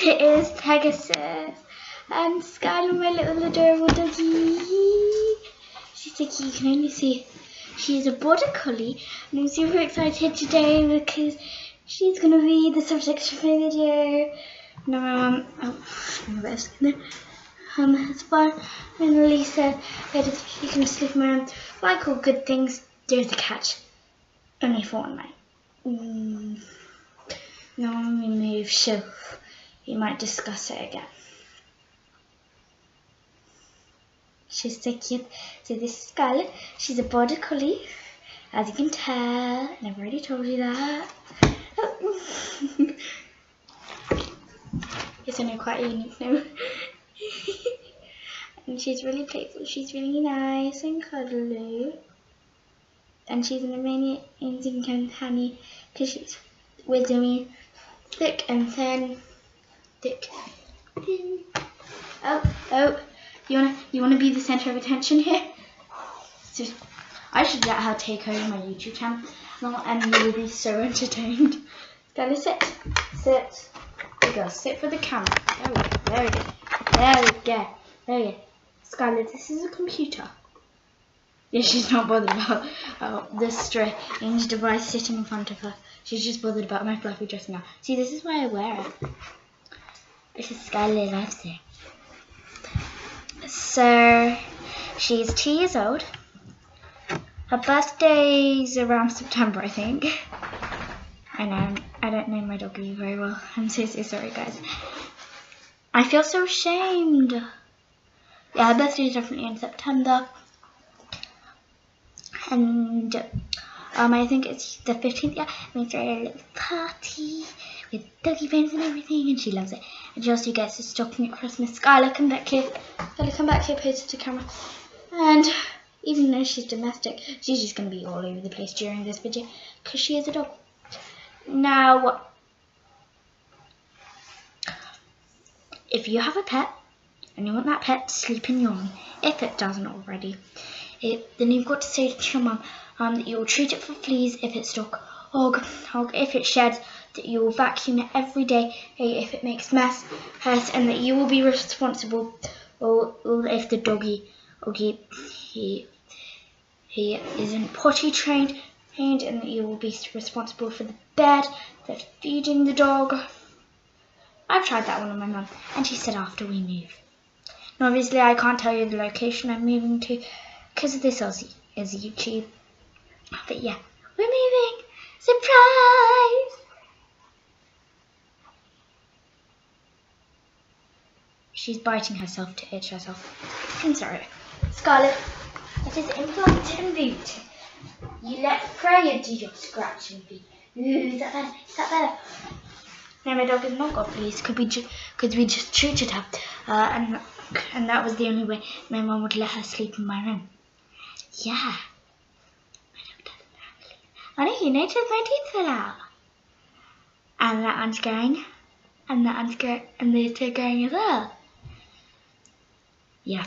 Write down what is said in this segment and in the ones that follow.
Yes, it is Pegasus. And Skylar, my little adorable doggy. She's so cute, you can only see. She's a border collie, and I'm super excited today because she's going to be the subject of my video. No, my mum, as far and Lisa said she can sleep in my room. Like all good things, there's a catch. Only for one night. No one remove, so you might discuss it again. She's so cute. So this is Scarlet. She's a border collie, as you can tell, and I've already told you that. It's only quite a unique name. And she's really playful. She's really nice and cuddly. And she's an amazing companion because she's with me, thick and thin, thick, thin. Oh. You wanna be the center of attention here? So I should let her take over my YouTube channel, and you will be so entertained. Gotta sit. There you go. Sit for the camera. There we go. Scarlett, this is a computer. Yeah, she's not bothered about this strange device sitting in front of her. She's just bothered about my fluffy dress now. See, this is why I wear it. Because Scarlett loves it. So, she's 2 years old. Her birthday's around September, I think. I know, I don't know my doggy very well. I'm so sorry, guys. I feel so ashamed. Yeah, her birthday's definitely in September. And I think it's the 15th. Yeah, we throw a little party with doggy friends and everything, and she loves it. And she also gets a stocking at Christmas. Skylar, come back here. Skylar, come back here, pose to the camera. And even though she's domestic, she's just going to be all over the place during this video because she is a dog. Now, if you have a pet and you want that pet to sleep in your room, if it doesn't already, then you've got to say to your mum that you will treat it for fleas if it's stuck, or if it sheds, that you will vacuum it every day if it makes mess, and that you will be responsible if the doggy he isn't potty trained, and that you will be responsible for the bed, for feeding the dog. I've tried that one on my mum, and she said after we move. Now obviously I can't tell you the location I'm moving to because of this is YouTube. But yeah, we're moving. Surprise! She's biting herself to itch herself. I'm sorry. Scarlett, it is important. You let Freya do your scratching feet. Ooh, is that better? Is that better? No, my dog has not got fleas because we just treated her. And that was the only way my mum would let her sleep in my room. Yeah. I know, you noticed my teeth fell out. And that one's going. And that one's going. And these two are going as well. Yeah.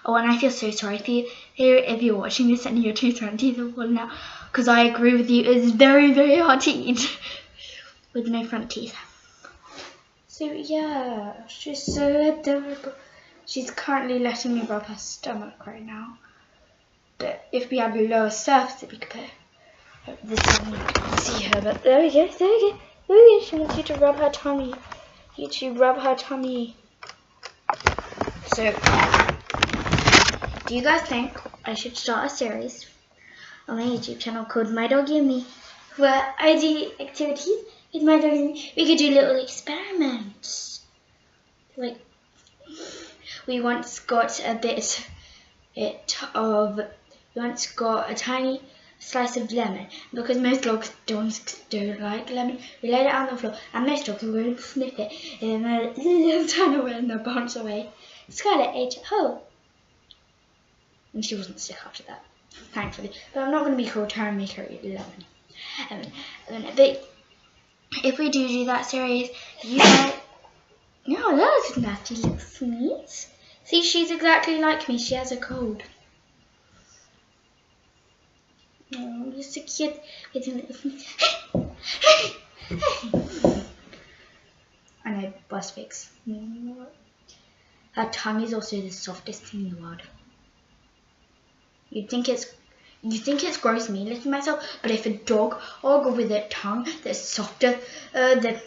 Oh, and I feel so sorry if you're watching this and your teeth are falling out. Because I agree with you, it's very, very hard to eat with no front teeth. So yeah, she's so adorable. She's currently letting me rub her stomach right now. But if we had a lower surface, we could put this one, you can't see her. But there we go. She wants you to rub her tummy. So, do you guys think I should start a series on my YouTube channel called My Doggy and Me, where I do activities with my doggy and me? We could do little experiments. Like, we once got a tiny slice of lemon, because most dogs don't like lemon. We laid it on the floor, and most dogs will sniff it, and then they'll turn away and they'll bounce away. Scarlett ate it whole, and she wasn't sick after that, thankfully. But I'm not going to be called her and make her eat lemon. But if we do that series, you guys... Oh, that was nasty little sneeze. See, she's exactly like me. She has a cold. Oh, you're so cute. With a little sneeze. I know. bus fix. Her tongue is also the softest thing in the world. You think it's gross me licking myself, but if a dog with a tongue that's softer than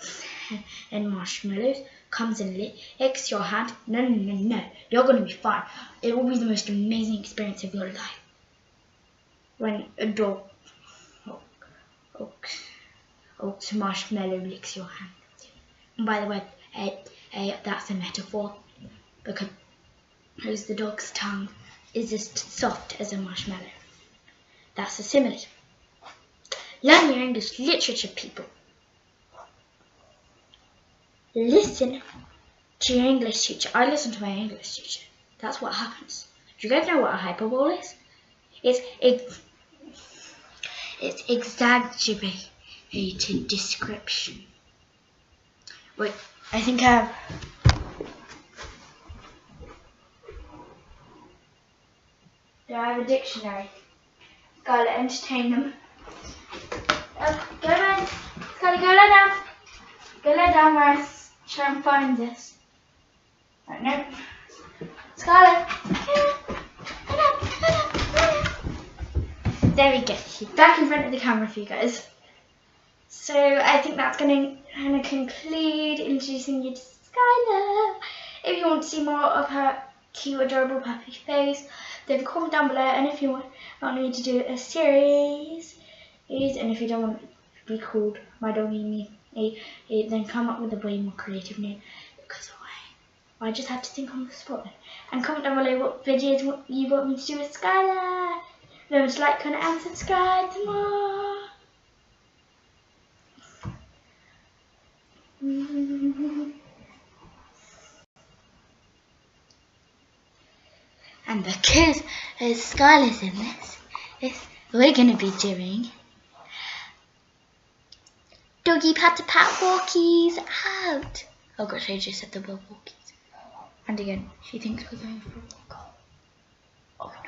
marshmallows comes and licks your hand, no, you're gonna be fine. It will be the most amazing experience of your life when a dog marshmallow licks your hand. And by the way, that's a metaphor because the dog's tongue is as soft as a marshmallow. That's a simile. Learn your English literature, people. Listen to your English teacher. I listen to my English teacher. That's what happens. Do you guys know what a hyperbole is? It's exaggerated description. Wait, I think I have. Do I have a dictionary? Gotta entertain them. Go man. Gotta go lie down. Go lie down where I try and find this. Right, no. Scarlett. There we go. She's back in front of the camera for you guys. So I think that's going to conclude introducing you to Skylar. If you want to see more of her cute, adorable puppy face, then comment down below. And if you want me to do a series, and if you don't want to be called My Doggy Me, then come up with a way more creative name, because I just have to think on the spot. And comment down below what videos you want me to do with Skylar. Remember to like, comment, and subscribe for more. And because Skylar's in this, we're going to be doing doggy pat walkies out. Oh gosh, I just said the word walkies. And again, she thinks we're going for a walk. Oh no.